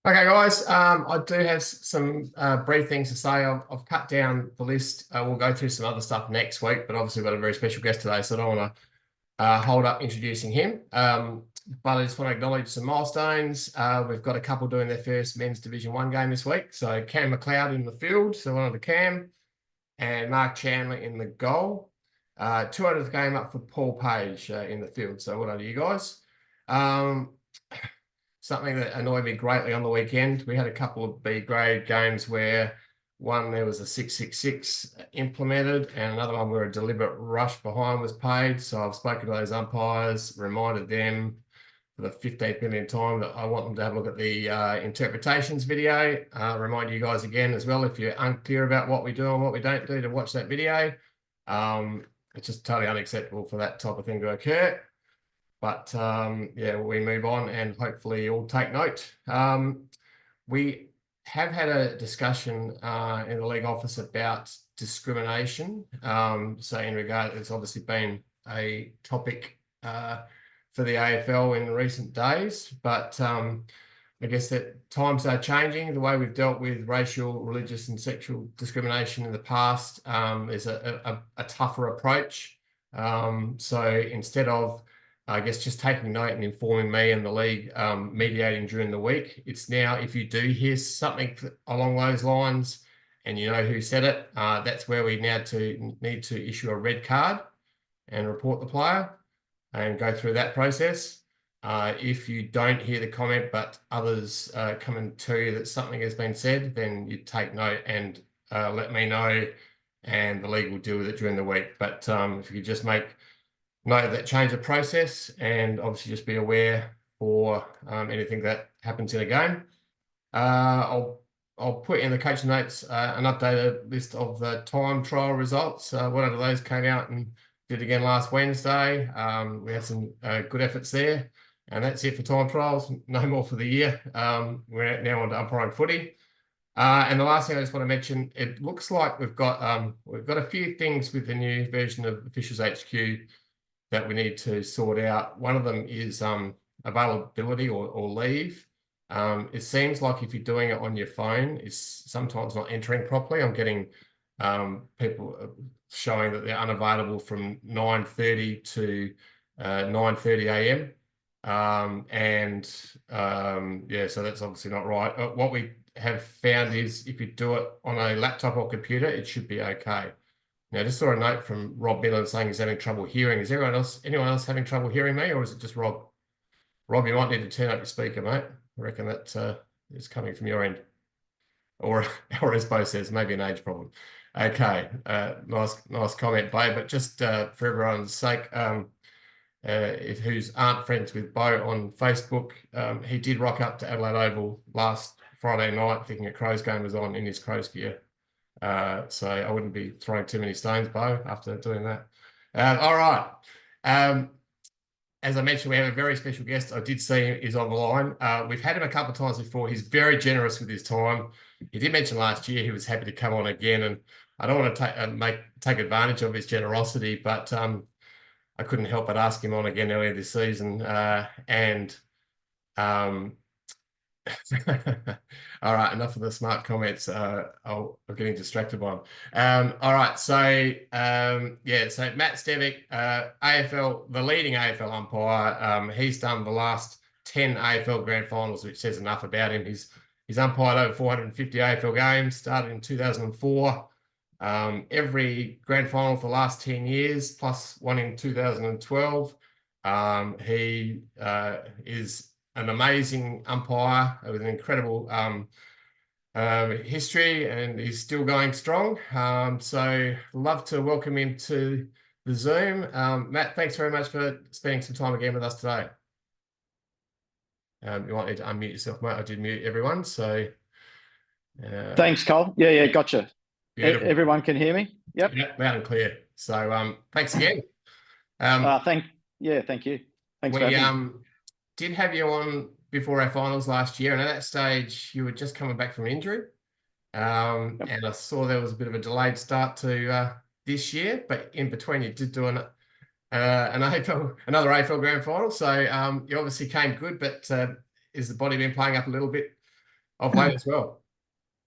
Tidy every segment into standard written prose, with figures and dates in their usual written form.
Okay, guys, I do have some brief things to say. I've cut down the list. We'll go through some other stuff next week, but obviously we've got a very special guest today, so I don't want to hold up introducing him. But I just want to acknowledge some milestones. We've got a couple doing their first men's Division 1 game this week. So Cam McLeod in the field, so one of the Cam, and Mark Chandler in the goal. 200th game up for Paul Page in the field, so well done to you guys. Something that annoyed me greatly on the weekend, we had a couple of B grade games where one, there was a 666 implemented, and another one where a deliberate rush behind was paid. So I've spoken to those umpires, reminded them for the 15th millionth time that I want them to have a look at the interpretations video. Remind you guys again as well, if you're unclear about what we do and what we don't do, to watch that video. It's just totally unacceptable for that type of thing to occur. But yeah, we move on and hopefully all take note. We have had a discussion in the league office about discrimination. So in regard, it's obviously been a topic for the AFL in recent days, but I guess that times are changing. The way we've dealt with racial, religious and sexual discrimination in the past is a tougher approach. So instead of, I guess, just taking note and informing me and the league, mediating during the week, it's now, if you do hear something along those lines and you know who said it, that's where we now need to issue a red card and report the player and go through that process. If you don't hear the comment but others come and tell you that something has been said, then you take note and let me know, and the league will deal with it during the week. But if you just make note of that change of process, and obviously just be aware for anything that happens in a game. I'll put in the coaching notes an updated list of the time trial results. One of those came out and did again last Wednesday. We had some good efforts there, and that's it for time trials. No more for the year. We're now on to umpiring footy. And the last thing I just want to mention, it looks like we've got a few things with the new version of Officials HQ that we need to sort out. One of them is availability or leave. It seems like if you're doing it on your phone, it's sometimes not entering properly. I'm getting people showing that they're unavailable from 9:30 to 9:30 a.m. Yeah, so that's obviously not right. What we have found is if you do it on a laptop or computer, it should be okay. Now, just saw a note from Rob Millen saying he's having trouble hearing. Is anyone else having trouble hearing me, or is it just Rob? Rob, you might need to turn up your speaker, mate. I reckon that is coming from your end. Or as Bo says, maybe an age problem. Okay, nice comment, Bo. But just for everyone's sake, who's aren't friends with Bo on Facebook, he did rock up to Adelaide Oval last Friday night thinking a Crows game was on in his Crows gear. So I wouldn't be throwing too many stones, Bo, after doing that. All right. As I mentioned, we have a very special guest. I did see him is on the line. We've had him a couple of times before. He's very generous with his time. He did mention last year he was happy to come on again, and I don't want to take advantage of his generosity, but I couldn't help but ask him on again earlier this season. All right, enough of the smart comments. I'm getting distracted by them. All right, so yeah, so Matt Stevic, AFL, the leading AFL umpire. He's done the last 10 AFL grand finals, which says enough about him. He's umpired over 450 AFL games, started in 2004. Every grand final for the last 10 years, plus one in 2012. He is an amazing umpire with an incredible history, and he's still going strong. So love to welcome him to the Zoom. Matt, thanks very much for spending some time again with us today. You might need to unmute yourself, mate. I did mute everyone, so. Thanks, Cole. Yeah, gotcha. Beautiful. Everyone can hear me? Yep. Yeah, loud and clear. So thanks again. Thank you. Thanks for having me. Did have you on before our finals last year, and at that stage you were just coming back from injury. And I saw there was a bit of a delayed start to this year, but in between you did do another AFL grand final. So you obviously came good, but is the body been playing up a little bit of late as well.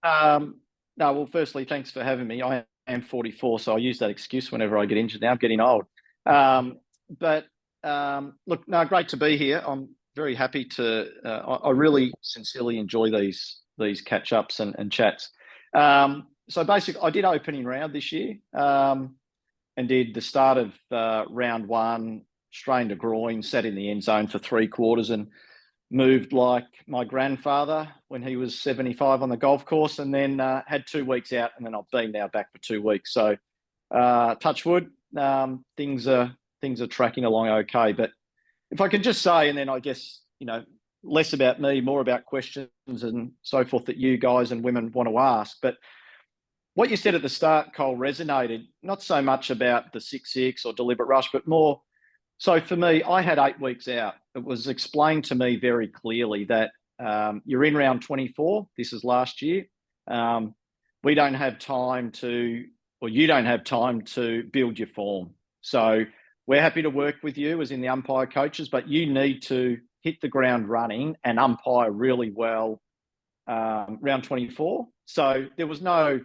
No, well, firstly, thanks for having me. I am 44, so I use that excuse whenever I get injured now. I'm getting old. But look, no, great to be here. I'm very happy to. I really sincerely enjoy these catch ups and chats. So basically, I did opening round this year, and did the start of round one, strained a groin, sat in the end zone for 3 quarters, and moved like my grandfather when he was 75 on the golf course, and then had 2 weeks out, and then I've been now back for 2 weeks. So touch wood, things are tracking along okay. But if I could just say, and then I guess, less about me, more about questions and so forth that you guys and women want to ask. But what you said at the start, Cole, resonated, not so much about the 6-6 or deliberate rush, but more. So for me, I had 8 weeks out. It was explained to me very clearly that you're in round 24. This is last year. We don't have time to, or you don't have time to build your form. So we're happy to work with you as in the umpire coaches, but you need to hit the ground running and umpire really well round 24. So there was no,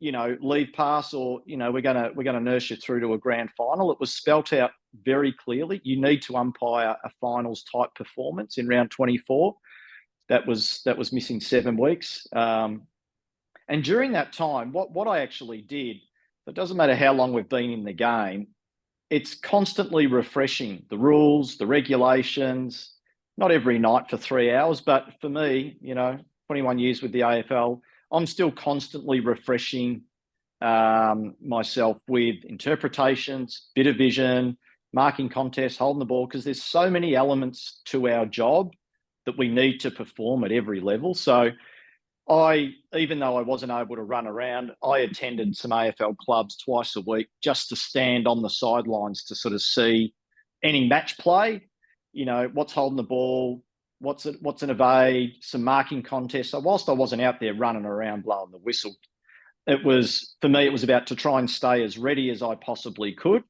leave pass or, we're gonna nurse you through to a grand final. It was spelt out very clearly. You need to umpire a finals type performance in round 24. That was missing 7 weeks. And during that time, what I actually did, it doesn't matter how long we've been in the game, it's constantly refreshing the rules, the regulations, not every night for 3 hours, but for me, 21 years with the AFL, I'm still constantly refreshing myself with interpretations, bit of vision, marking contests, holding the ball, because there's so many elements to our job that we need to perform at every level. So even though I wasn't able to run around, I attended some AFL clubs twice a week just to stand on the sidelines to sort of see any match play, what's holding the ball, what's an evade, some marking contests. So whilst I wasn't out there running around blowing the whistle, for me, it was about to try and stay as ready as I possibly could.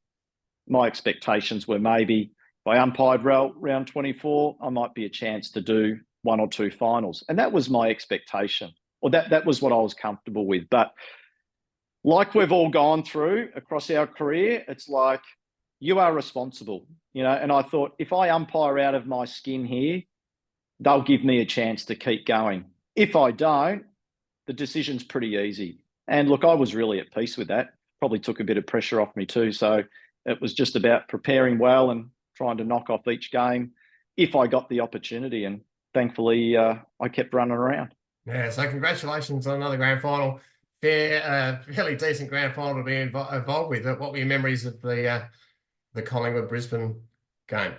My expectations were maybe if I umpired round 24, I might be a chance to do 1 or 2 finals. And that was my expectation, or that was what I was comfortable with. But like we've all gone through across our career, it's like you are responsible, and I thought if I umpire out of my skin here, they'll give me a chance to keep going. If I don't, the decision's pretty easy. And look, I was really at peace with that. Probably took a bit of pressure off me too. So it was just about preparing well and trying to knock off each game if I got the opportunity. And thankfully, I kept running around. Yeah, so congratulations on another grand final. Fairly decent grand final to be involved with. What were your memories of the Collingwood-Brisbane game?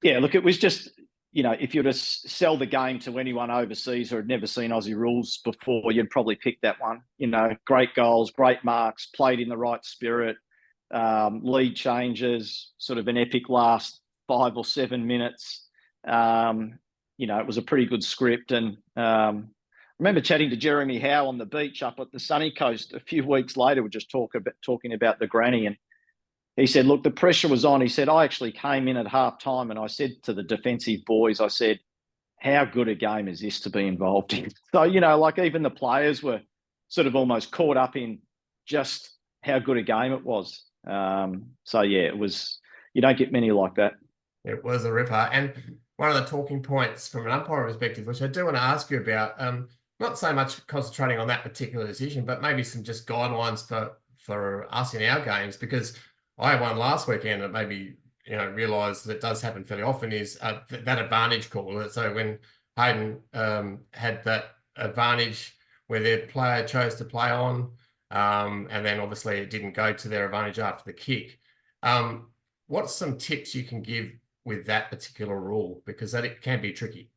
Yeah, look, it was just, if you were to sell the game to anyone overseas or had never seen Aussie rules before, you'd probably pick that one. Great goals, great marks, played in the right spirit, lead changes, sort of an epic last 5 or 7 minutes. It was a pretty good script. And I remember chatting to Jeremy Howe on the beach up at the sunny coast a few weeks later. We were just talking about the granny, and he said, look, the pressure was on. He said, I actually came in at half time and I said to the defensive boys, I said, how good a game is this to be involved in? So, like even the players were sort of almost caught up in just how good a game it was. So, yeah, it was, you don't get many like that. It was a ripper. And one of the talking points from an umpire perspective, which I do want to ask you about, not so much concentrating on that particular decision, but maybe some just guidelines for us in our games, because I had one last weekend that maybe, realised that does happen fairly often is that advantage call. So when Hayden had that advantage where their player chose to play on, and then obviously it didn't go to their advantage after the kick. What's some tips you can give with that particular rule? Because it can be tricky.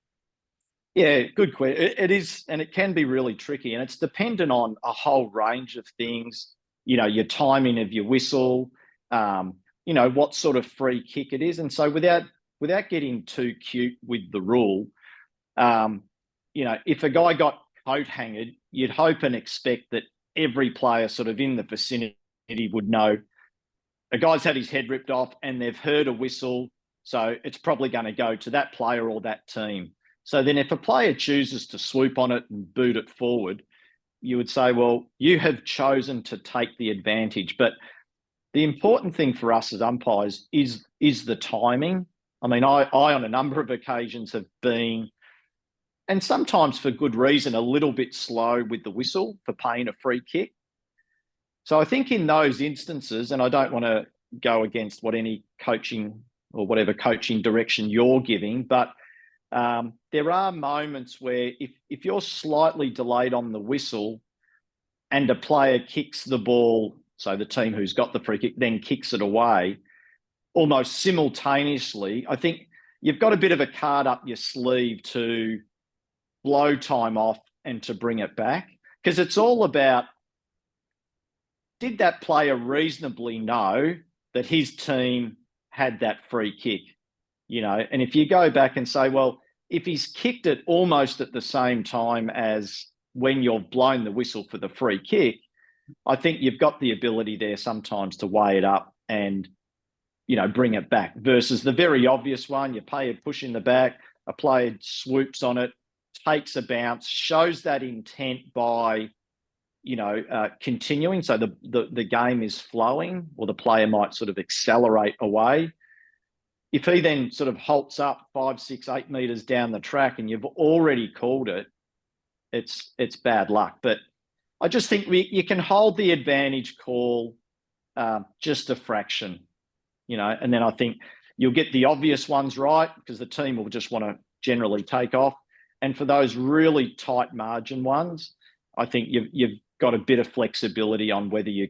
Yeah, good question. It is, and it can be really tricky, and it's dependent on a whole range of things. Your timing of your whistle, what sort of free kick it is. And so without getting too cute with the rule, if a guy got coat hangered, you'd hope and expect that every player sort of in the vicinity would know a guy's had his head ripped off and they've heard a whistle. So it's probably going to go to that player or that team. So then if a player chooses to swoop on it and boot it forward, you would say, well, you have chosen to take the advantage. But the important thing for us as umpires is the timing. I mean, I on a number of occasions have been, and sometimes for good reason, a little bit slow with the whistle for paying a free kick. So I think in those instances, and I don't want to go against what any coaching or whatever coaching direction you're giving, but there are moments where if you're slightly delayed on the whistle and a player kicks the ball, so the team who's got the free kick then kicks it away, almost simultaneously, I think you've got a bit of a card up your sleeve to blow time off and to bring it back. Because it's all about, did that player reasonably know that his team had that free kick? You know, and if you go back and say, well, if he's kicked it almost at the same time as when you've blown the whistle for the free kick, I think you've got the ability there sometimes to weigh it up and, you know, bring it back versus the very obvious one. You pay a push in the back, a player swoops on it, takes a bounce, shows that intent by, you know, continuing. So the game is flowing, or the player might sort of accelerate away. If he then sort of halts up 5, 6, 8 meters down the track and you've already called it, it's bad luck. But I just think you can hold the advantage call just a fraction, you know, and then I think you'll get the obvious ones right because the team will just want to generally take off. And for those really tight margin ones, I think you've got a bit of flexibility on whether you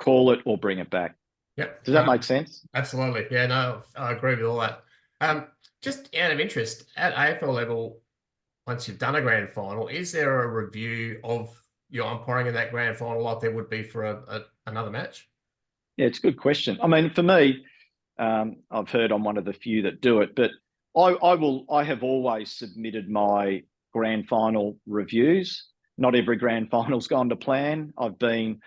call it or bring it back. Yep. Does that make sense? Absolutely. Yeah, no, I agree with all that. Just out of interest, at AFL level, once you've done a grand final, is there a review of your umpiring in that grand final like there would be for another match? Yeah, it's a good question. I mean, for me, I've heard I'm one of the few that do it, but I have always submitted my grand final reviews. Not every grand final's gone to plan. I've been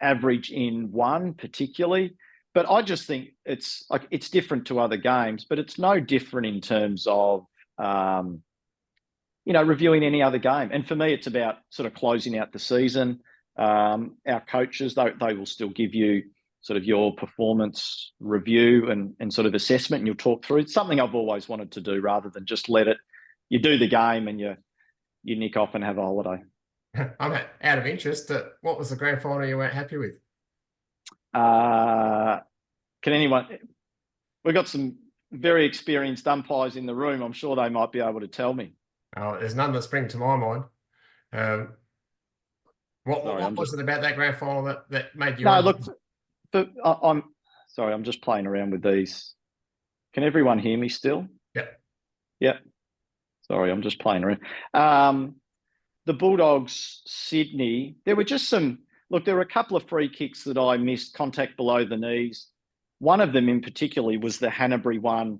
average in one particularly, but I just think it's like it's different to other games, but it's no different in terms of you know, reviewing any other game. And for me, it's about sort of closing out the season. Our coaches, they will still give you sort of your performance review and sort of assessment, and you'll talk through. It's something I've always wanted to do rather than just let it, you do the game and you nick off and have a holiday. I'm out of interest. What was the grand final you weren't happy with? Can anyone? We've got some very experienced umpires in the room. I'm sure they might be able to tell me. Oh, there's none that spring to my mind. What was it about that grand final that made you? No, look, I'm sorry. I'm just playing around with these. Can everyone hear me still? Yep. Yep. Sorry, I'm just playing around. The Bulldogs, Sydney, there were just there were a couple of free kicks that I missed, contact below the knees. One of them in particular was the Hanbury one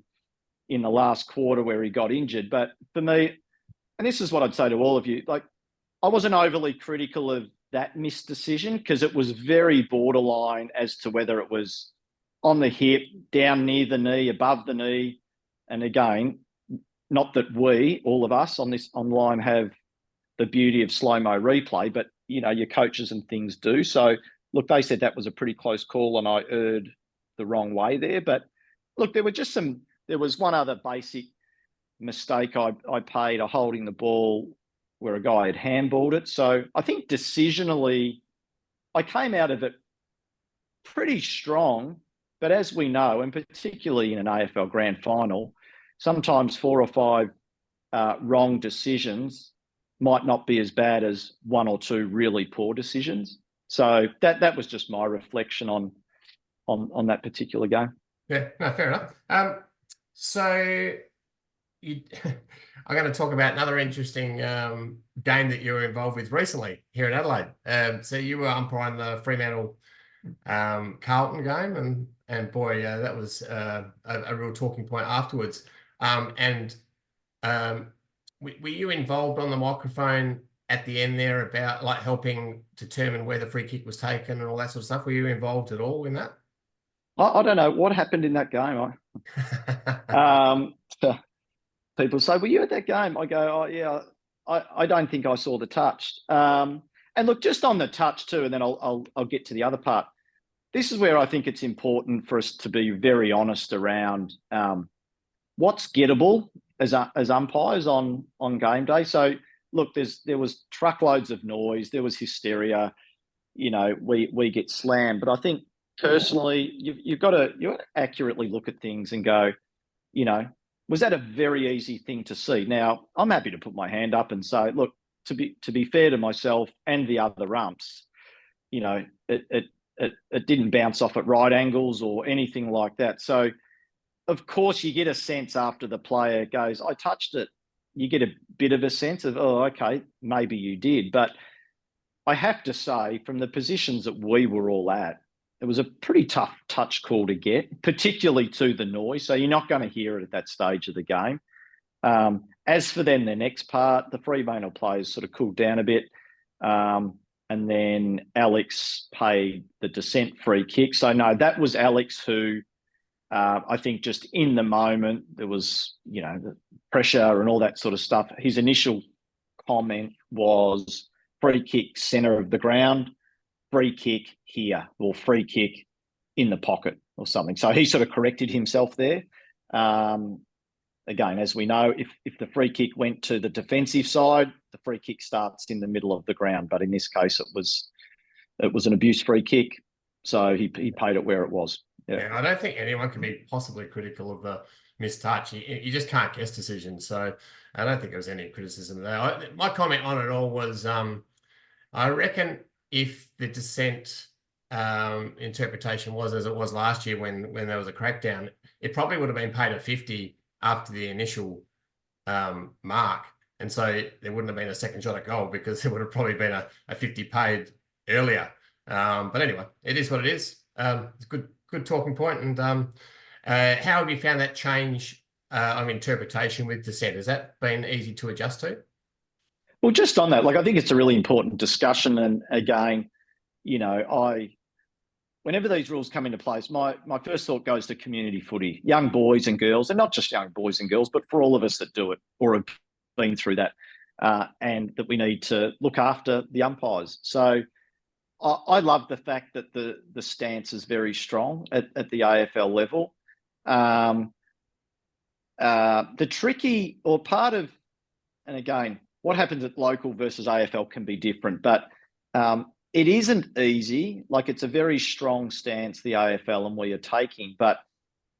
in the last quarter where he got injured. But for me, and this is what I'd say to all of you, like I wasn't overly critical of that missed decision because it was very borderline as to whether it was on the hip, down near the knee, above the knee. And again, not that we, all of us on this online, have the beauty of slow-mo replay, but you know, your coaches and things do. So look, they said that was a pretty close call and I erred the wrong way there. But look, there was one other basic mistake I paid, a holding the ball where a guy had handballed it. So I think decisionally, I came out of it pretty strong. But as we know, and particularly in an AFL grand final, sometimes 4 or 5 wrong decisions might not be as bad as 1 or 2 really poor decisions. So that was just my reflection on that particular game. Yeah, no, fair enough. So I'm going to talk about another interesting game that you were involved with recently here in Adelaide. So you were umpiring the Fremantle Carlton game, and boy, that was a real talking point afterwards. Were you involved on the microphone at the end there about like helping determine where the free kick was taken and all that sort of stuff? Were you involved at all in that? I don't know what happened in that game. people say, "Were you at that game?" I go, "Oh yeah, I don't think I saw the touch." And look, just on the touch too, and then I'll get to the other part. This is where I think it's important for us to be very honest around what's gettable as umpires on game day. So look, there was truckloads of noise, there was hysteria. We get slammed, but I think personally, you've got to accurately look at things and go, was that a very easy thing to see? Now, I'm happy to put my hand up and say, look, to be fair to myself and the other umps, it didn't bounce off at right angles or anything like that. So, of course, you get a sense after the player goes, I touched it. You get a bit of a sense of, oh, okay, maybe you did. But I have to say, from the positions that we were all at, it was a pretty tough touch call to get, particularly to the noise. So you're not going to hear it at that stage of the game. As for then the next part, the Fremantle players sort of cooled down a bit. And then Alex paid the dissent free kick. So no, that was Alex who I think just in the moment, there was, the pressure and all that sort of stuff. His initial comment was free kick center of the ground, free kick here, or free kick in the pocket or something. So he sort of corrected himself there. Again, as we know, if the free kick went to the defensive side, the free kick starts in the middle of the ground. But in this case, it was an abuse free kick. So he paid it where it was. Yeah, I don't think anyone can be possibly critical of the missed touch. You just can't guess decisions. So I don't think there was any criticism there. My comment on it all was I reckon if the dissent interpretation was as it was last year when there was a crackdown, it probably would have been paid at 50 after the initial mark. And so there wouldn't have been a second shot at goal because there would have probably been a 50 paid earlier. But anyway, it is what it is. It's a good talking point. And how have you found that change of interpretation with dissent? Has that been easy to adjust to? Well, just on that, I think it's a really important discussion. And again, whenever these rules come into place, my first thought goes to community footy, young boys and girls, and not just young boys and girls, but for all of us that do it or have been through that, and that we need to look after the umpires. So I love the fact that the stance is very strong at the AFL level. The tricky or part of, and again, what happens at local versus AFL can be different, but it isn't easy. It's a very strong stance, the AFL, and we are taking, but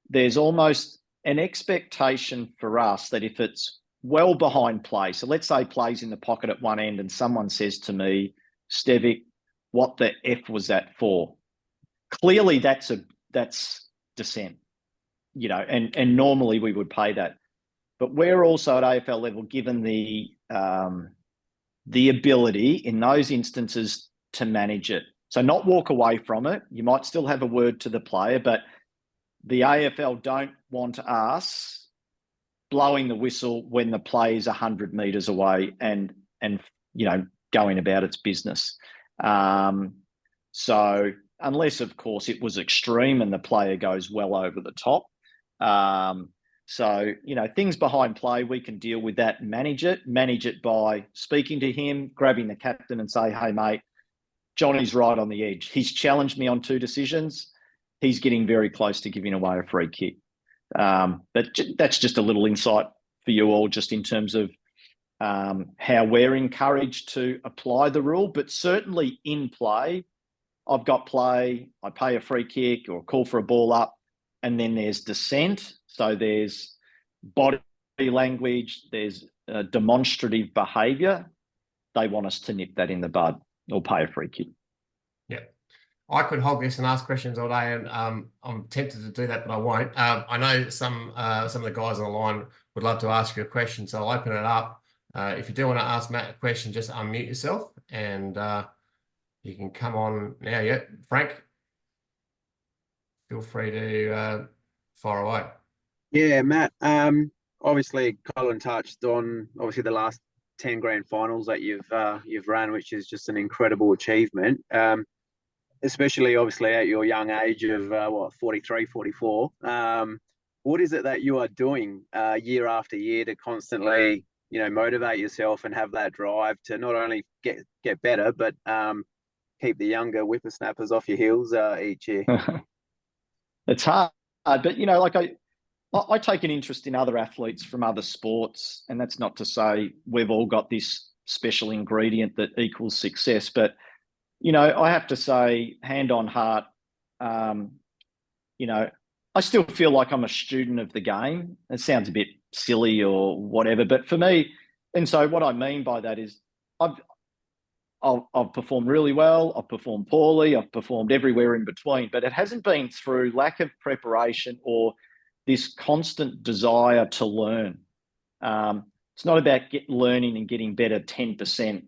there's almost an expectation for us that if it's well behind play, so let's say play's in the pocket at one end and someone says to me, Stevic, what the F was that for? Clearly that's dissent, and normally we would pay that. But we're also at AFL level given the ability in those instances to manage it. So not walk away from it. You might still have a word to the player, but the AFL don't want us blowing the whistle when the play is 100 metres away and going about its business. So unless, of course, it was extreme and the player goes well over the top. So, things behind play, we can deal with that and manage it by speaking to him, grabbing the captain and say, hey, mate, Johnny's right on the edge. He's challenged me on 2 decisions. He's getting very close to giving away a free kick. But that's just a little insight for you all, just in terms of how we're encouraged to apply the rule. But certainly in play, I've got play, I pay a free kick or call for a ball up, and then there's dissent. So there's body language, there's demonstrative behaviour. They want us to nip that in the bud or pay a free kick. Yeah. I could hold this and ask questions all day, and I'm tempted to do that, but I won't. I know some of the guys on the line would love to ask you a question, so I'll open it up. If you do want to ask Matt a question, just unmute yourself, and you can come on now. Yeah, Frank, feel free to fire away. Yeah, Matt. Obviously, Colin touched on the last 10 grand finals that you've run, which is just an incredible achievement. Especially obviously at your young age of 43, 44. what is it that you are doing year after year to constantly, motivate yourself and have that drive to not only get better, but keep the younger whippersnappers off your heels each year? It's hard, but like I take an interest in other athletes from other sports, and that's not to say we've all got this special ingredient that equals success. But I have to say, hand on heart, I still feel like I'm a student of the game. It sounds a bit silly or whatever, but for me, and so what I mean by that is I've performed really well, I've performed poorly, I've performed everywhere in between, but it hasn't been through lack of preparation or this constant desire to learn. It's not about learning and getting better 10%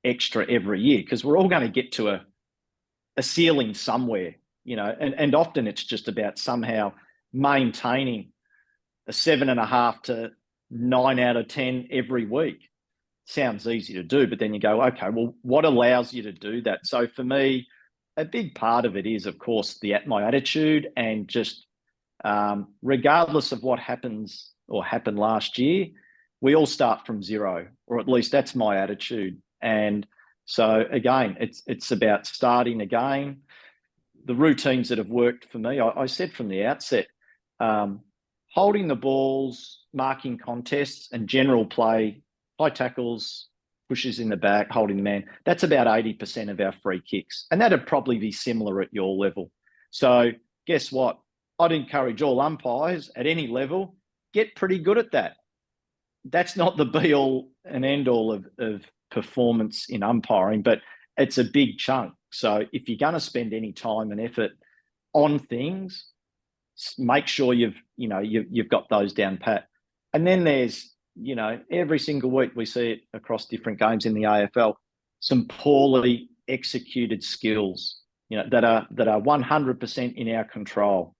extra every year, because we're all going to get to a ceiling somewhere, and often it's just about somehow maintaining a 7.5 to 9 out of 10 every week. Sounds easy to do, but then you go, okay, well, what allows you to do that? So for me, a big part of it is, of course, my attitude, and just regardless of what happens or happened last year, we all start from zero, or at least that's my attitude. And so again, it's about starting again. The routines that have worked for me, I said from the outset, holding the balls, marking contests, and general play, high tackles, pushes in the back, holding the man. That's about 80% of our free kicks. And that'd probably be similar at your level. So guess what? I'd encourage all umpires at any level, get pretty good at that. That's not the be all and end all of performance in umpiring, but it's a big chunk. So if you're going to spend any time and effort on things, make sure you've got those down pat. And then there's, every single week we see it across different games in the AFL, some poorly executed skills, that are 100% in our control.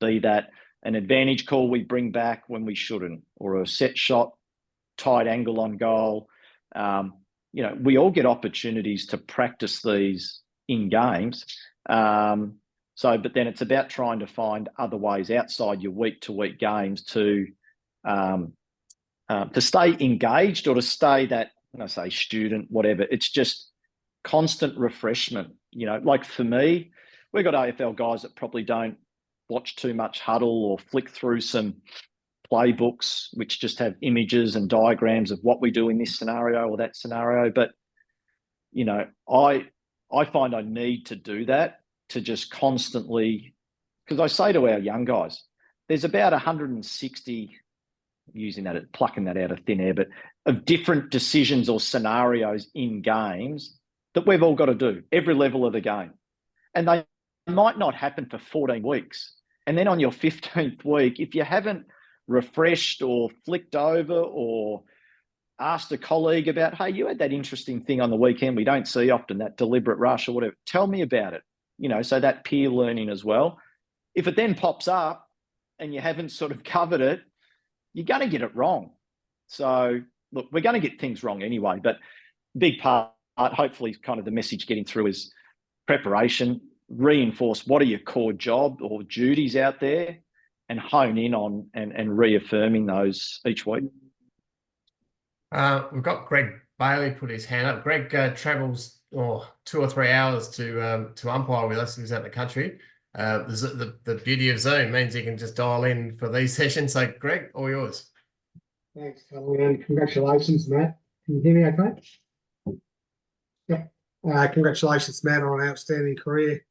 Be that an advantage call we bring back when we shouldn't, or a set shot, tight angle on goal. We all get opportunities to practice these in games. But then it's about trying to find other ways outside your week-to-week games to stay engaged, or to stay that, when I say student, whatever, it's just constant refreshment. Like for me, we've got AFL guys that probably don't watch too much huddle or flick through some playbooks which just have images and diagrams of what we do in this scenario or that scenario. But I find I need to do that, to just constantly, because I say to our young guys, there's about 160, plucking that out of thin air, but of different decisions or scenarios in games that we've all got to do, every level of the game. And they might not happen for 14 weeks. And then on your 15th week, if you haven't refreshed or flicked over or asked a colleague about, hey, you had that interesting thing on the weekend we don't see often, that deliberate rush or whatever, tell me about it. So that peer learning as well. If it then pops up and you haven't sort of covered it, you're going to get it wrong. So look, we're going to get things wrong anyway, but big part, hopefully kind of the message getting through, is preparation, reinforce what are your core job or duties out there, and hone in on and reaffirming those each week. We've got Greg Bailey put his hand up. Greg travels 2 or 3 hours to umpire with us. He's out in the country. The beauty of Zoom means you can just dial in for these sessions. So, Greg, all yours. Thanks, Colin, and congratulations, Matt. Can you hear me okay? Yeah. Congratulations, Matt, on an outstanding career.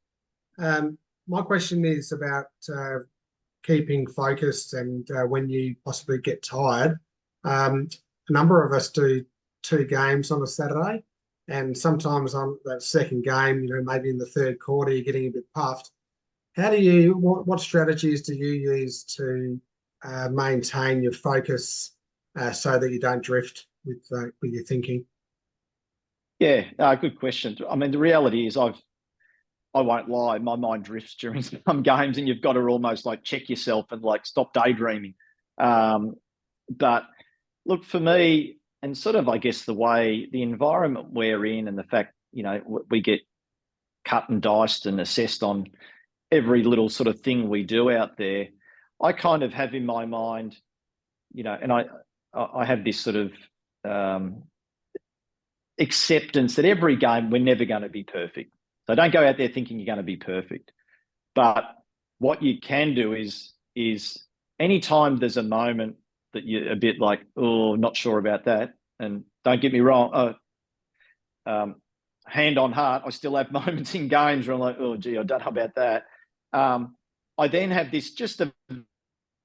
My question is about keeping focused and when you possibly get tired. A number of us do 2 games on a Saturday, and sometimes on that second game, maybe in the third quarter, you're getting a bit puffed. How do you, what strategies do you use to maintain your focus so that you don't drift with your thinking? Yeah, good question. I mean, the reality is I won't lie, my mind drifts during some games, and you've got to almost like check yourself and like stop daydreaming. But look, for me, and sort of, I guess, the environment we're in, and the fact, we get cut and diced and assessed on every little sort of thing we do out there, I kind of have in my mind, and I have this sort of acceptance that every game we're never going to be perfect. So don't go out there thinking you're going to be perfect. But what you can do is anytime there's a moment that you're a bit like, oh, not sure about that, and don't get me wrong, hand on heart, I still have moments in games where I'm like, oh, gee, I don't know about that. I then have this just a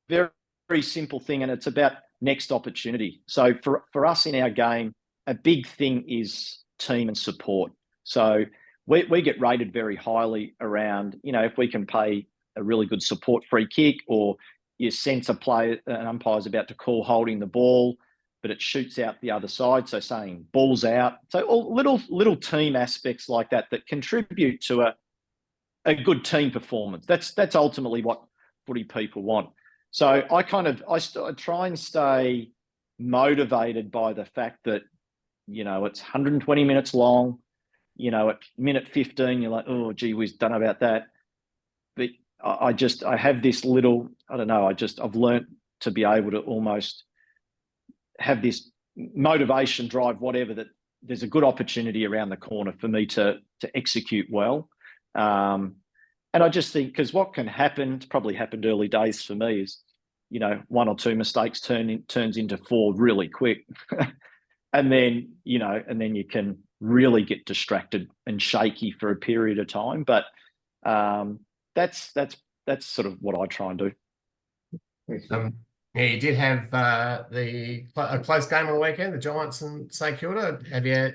very, very simple thing, and it's about next opportunity. So for us in our game, a big thing is team and support. So we get rated very highly around, if we can pay a really good support free kick, or you sense a player, an umpire's about to call holding the ball, but it shoots out the other side. So saying ball's out. So all little team aspects like that contribute to a good team performance. That's ultimately what footy people want. So I try and stay motivated by the fact that, it's 120 minutes long. At minute 15, you're like, oh, gee whiz, don't know about that. But I have this little, I don't know, I've learnt to be able to almost have this motivation drive, whatever, that there's a good opportunity around the corner for me to execute well. And I just think, because what can happen, it's probably happened early days for me, is, one or two mistakes turns into four really quick. And then you can really get distracted and shaky for a period of time. But that's sort of what I try and do. Yeah, you did have a close game on the weekend, the Giants and St Kilda. Have you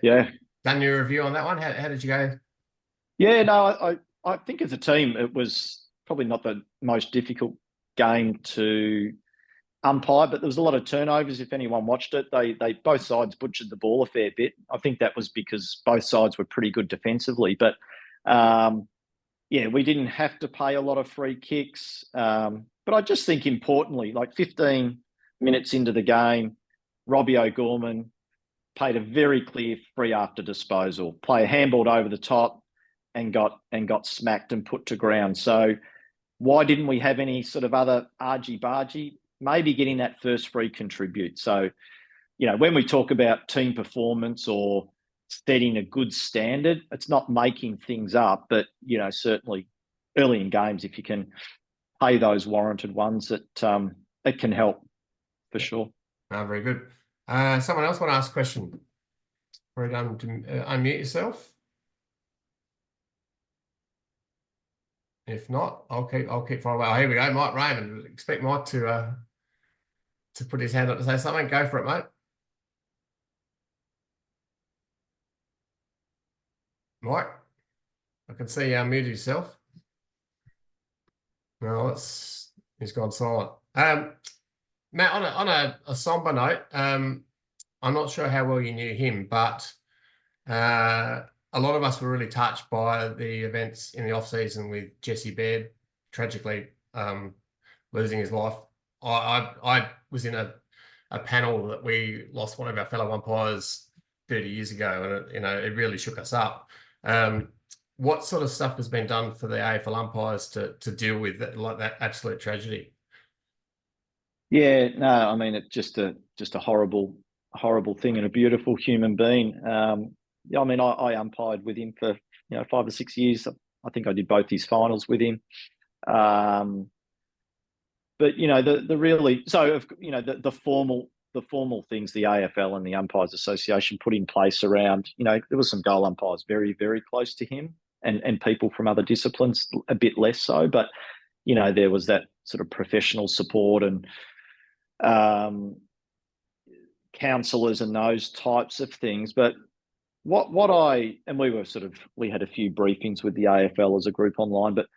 done your review on that one? How did you go? Yeah, no, I think as a team, it was probably not the most difficult game to umpire, but there was a lot of turnovers. If anyone watched it, they both sides butchered the ball a fair bit. I think that was because both sides were pretty good defensively. But we didn't have to pay a lot of free kicks. But I just think importantly, like 15 minutes into the game, Robbie O'Gorman paid a very clear free after disposal. Player handballed over the top and got smacked and put to ground. So why didn't we have any sort of other argy-bargy? Maybe getting that first free contribute. So, when we talk about team performance or setting a good standard, it's not making things up, but, certainly early in games, if you can pay those warranted ones, it can help for sure. Very good. Someone else want to ask a question? We're done to unmute yourself. If not, I'll keep following. Well, here we go. Mike Raymond. Expect Mike to put his hand up to say something. Go for it, mate. Mike, I can see you unmuted yourself. No, he's gone silent. Matt, on a somber note, I'm not sure how well you knew him, but a lot of us were really touched by the events in the off season with Jesse Baird tragically losing his life. I was in a panel that we lost one of our fellow umpires 30 years ago, and it really shook us up. What sort of stuff has been done for the AFL umpires to deal with that absolute tragedy? Yeah, no, I mean, it's just a horrible thing, and a beautiful human being. I mean, I umpired with him for 5 or 6 years. I think I did both his finals with him. But the formal things the AFL and the Umpires Association put in place around, there was some goal umpires very, very close to him, and people from other disciplines a bit less so. But there was that sort of professional support and counsellors and those types of things. But we had a few briefings with the AFL as a group online, but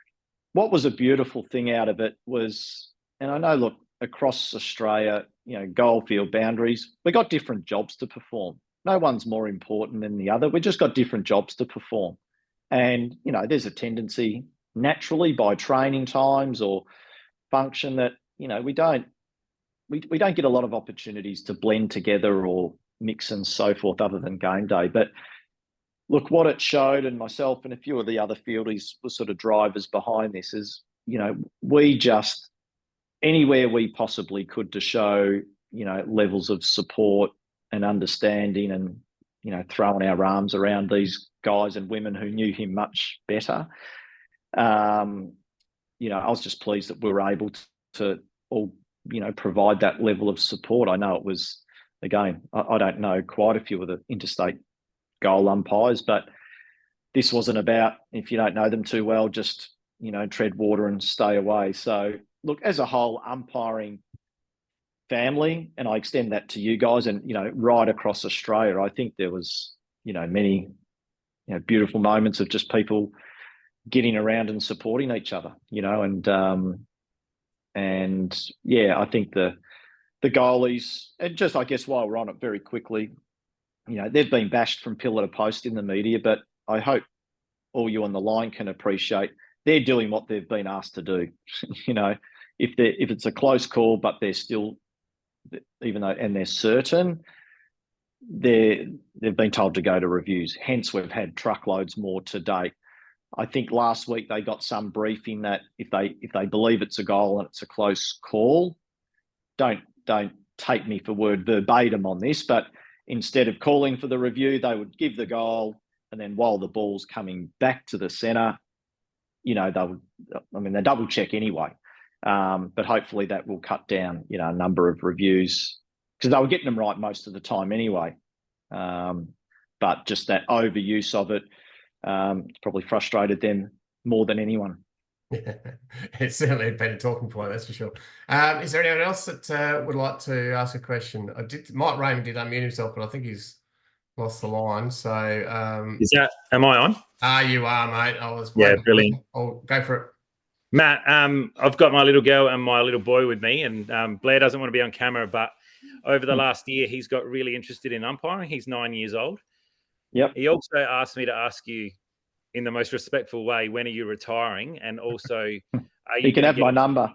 what was a beautiful thing out of it was, and I know, look, across Australia, goalfield boundaries, we got different jobs to perform. No one's more important than the other. We just got different jobs to perform. And, there's a tendency naturally by training times or function that, we don't get a lot of opportunities to blend together or mix and so forth other than game day. But look, what it showed, and myself and a few of the other fieldies were sort of drivers behind this, is, we just anywhere we possibly could to show, levels of support and understanding, and, throwing our arms around these guys and women who knew him much better. I was just pleased that we were able to all, provide that level of support. I know it was, again, I don't know quite a few of the interstate goal umpires, but this wasn't about, if you don't know them too well, just, tread water and stay away. So look, as a whole, umpiring family, and I extend that to you guys, and, right across Australia, I think there was, many, beautiful moments of just people getting around and supporting each other, and yeah, I think the goalies, and just, I guess, while we're on it very quickly, they've been bashed from pillar to post in the media, but I hope all you on the line can appreciate they're doing what they've been asked to do. If it's a close call, but they're still, even though, and they're certain, they've been told to go to reviews. Hence, we've had truckloads more to date. I think last week they got some briefing that if they believe it's a goal and it's a close call, don't take me for word verbatim on this, but instead of calling for the review, they would give the goal, and then while the ball's coming back to the centre, they double check anyway. But hopefully that will cut down, a number of reviews, because they were getting them right most of the time anyway. But just that overuse of it, it's probably frustrated them more than anyone. It's certainly been a talking point, that's for sure. Is there anyone else that would like to ask a question? Mike Raymond did unmute himself, but I think he's lost the line. So am I on? You are, mate. I was brilliant. I'll go for it. Matt, I've got my little girl and my little boy with me, and Blair doesn't want to be on camera, but over the last year, he's got really interested in umpiring. He's 9 years old. Yep. He also asked me to ask you, in the most respectful way, when are you retiring? And also, you can have my number.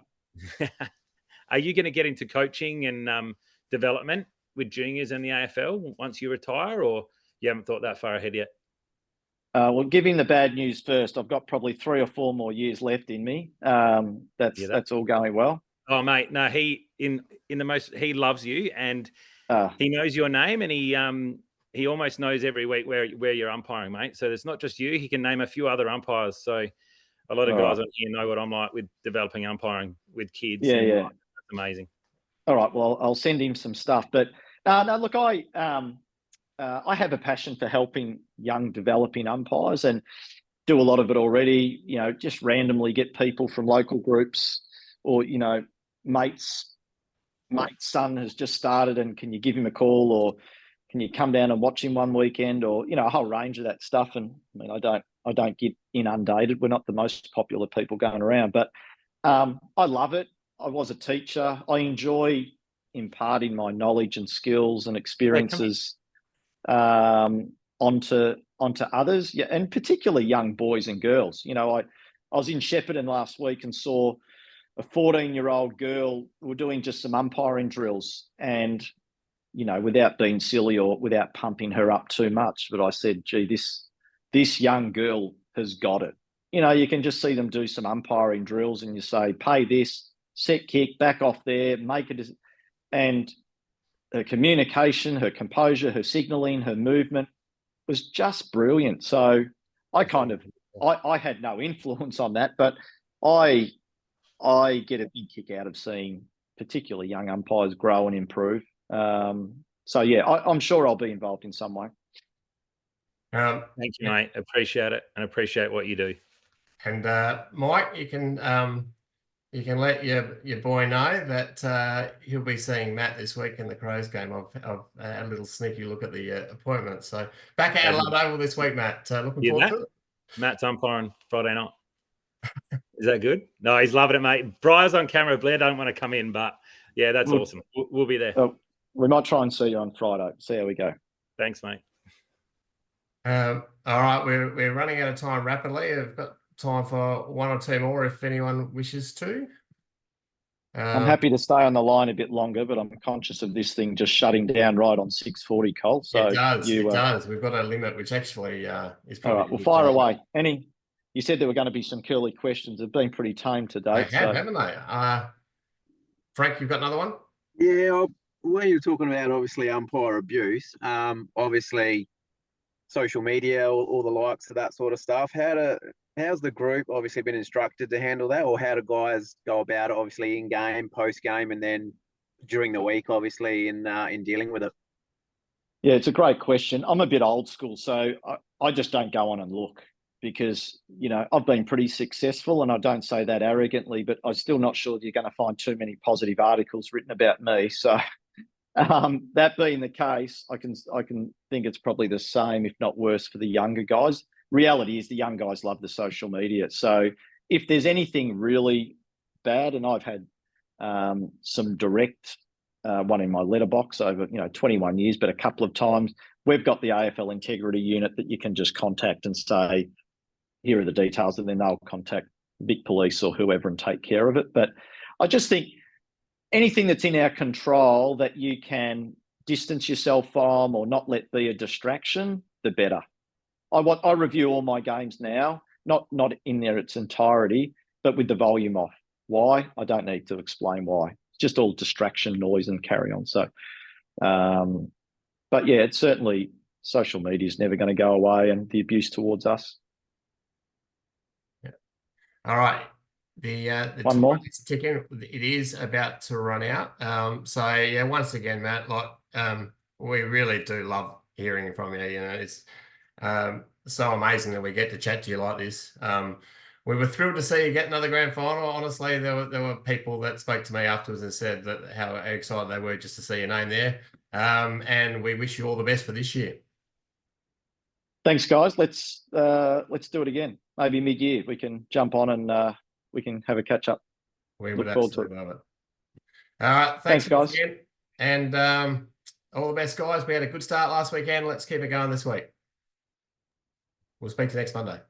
Are you going to get into coaching and development with juniors in the AFL once you retire, or you haven't thought that far ahead yet? Well, giving the bad news first, I've got probably 3 or 4 more years left in me. That's all going well. Oh, mate, no, he loves you, and he knows your name, and he almost knows every week where you're umpiring, mate. So it's not just you. He can name a few other umpires. So a lot of guys on here know what I'm like with developing umpiring with kids. Yeah. That's amazing. All right. Well, I'll send him some stuff. But no, look, I have a passion for helping young developing umpires, and do a lot of it already. Just randomly get people from local groups, or mate's son has just started, and can you give him a call, or can you come down and watch him one weekend, or a whole range of that stuff. And I don't get inundated. We're not the most popular people going around, but I love it. I was a teacher. I enjoy imparting my knowledge and skills and experiences onto others, and particularly young boys and girls. I was in Shepparton last week and saw a 14-year-old girl. We were doing just some umpiring drills, and without being silly or without pumping her up too much, but I said, gee, this young girl has got it. You can just see them do some umpiring drills, and you say, pay this, set kick, back off there, make it. And her communication, her composure, her signalling, her movement was just brilliant. So I had no influence on that, but I get a big kick out of seeing particularly young umpires grow and improve. So yeah, I'm sure I'll be involved in some way. Thank you, mate. Appreciate it, and appreciate what you do. And Mike, you can let your boy know that he'll be seeing Matt this week in the Crows game. I've had a little sneaky look at the appointment. So back at Adelaide Oval this week, Matt. Looking forward to it. Matt's umpiring Friday night. Is that good? No, he's loving it, mate. Briar's on camera. Blair don't want to come in, but yeah, that's awesome. We'll be there. We might try and see you on Friday. See how we go. Thanks, mate. All right, we're running out of time rapidly. I've got time for 1 or 2 more if anyone wishes to. I'm happy to stay on the line a bit longer, but I'm conscious of this thing just shutting down right on 6:40, Cole. So it does. We've got a limit, which actually is probably. All right, well, fire away. You said there were going to be some curly questions. They've been pretty tame today. They have, haven't they? Frank, you've got another one? Yeah, when you're talking about obviously umpire abuse, obviously social media, all the likes of that sort of stuff. How's the group obviously been instructed to handle that, or how do guys go about it? Obviously in game, post game, and then during the week, obviously in dealing with it. Yeah, it's a great question. I'm a bit old school, so I just don't go on and look because, you know, I've been pretty successful, and I don't say that arrogantly, but I'm still not sure you're going to find too many positive articles written about me. So that being the case, I can think it's probably the same, if not worse, for the younger guys. Reality is the young guys love the social media. So if there's anything really bad, and I've had some direct one in my letterbox over 21 years, but a couple of times we've got the AFL integrity unit that you can just contact and say, here are the details, and then they'll contact Vic Police or whoever and take care of it. But I just think anything that's in our control that you can distance yourself from or not let be a distraction, the better. I review all my games now, not in its entirety, but with the volume off. Why? I don't need to explain why. It's just all distraction, noise, and carry on. So, but yeah, it's certainly social media is never going to go away, and the abuse towards us. Yeah. All right. The one more is ticking. It is about to run out. So yeah, once again, Matt, like we really do love hearing from you. You know, it's so amazing that we get to chat to you like this. We were thrilled to see you get another grand final. Honestly, there were people that spoke to me afterwards and said that how excited they were just to see your name there. And we wish you all the best for this year. Thanks, guys. Let's do it again. Maybe mid-year we can jump on and we can have a catch up. We would absolutely love it. All right, thanks guys. Again. And all the best, guys. We had a good start last weekend. Let's keep it going this week. We'll speak to you next Monday.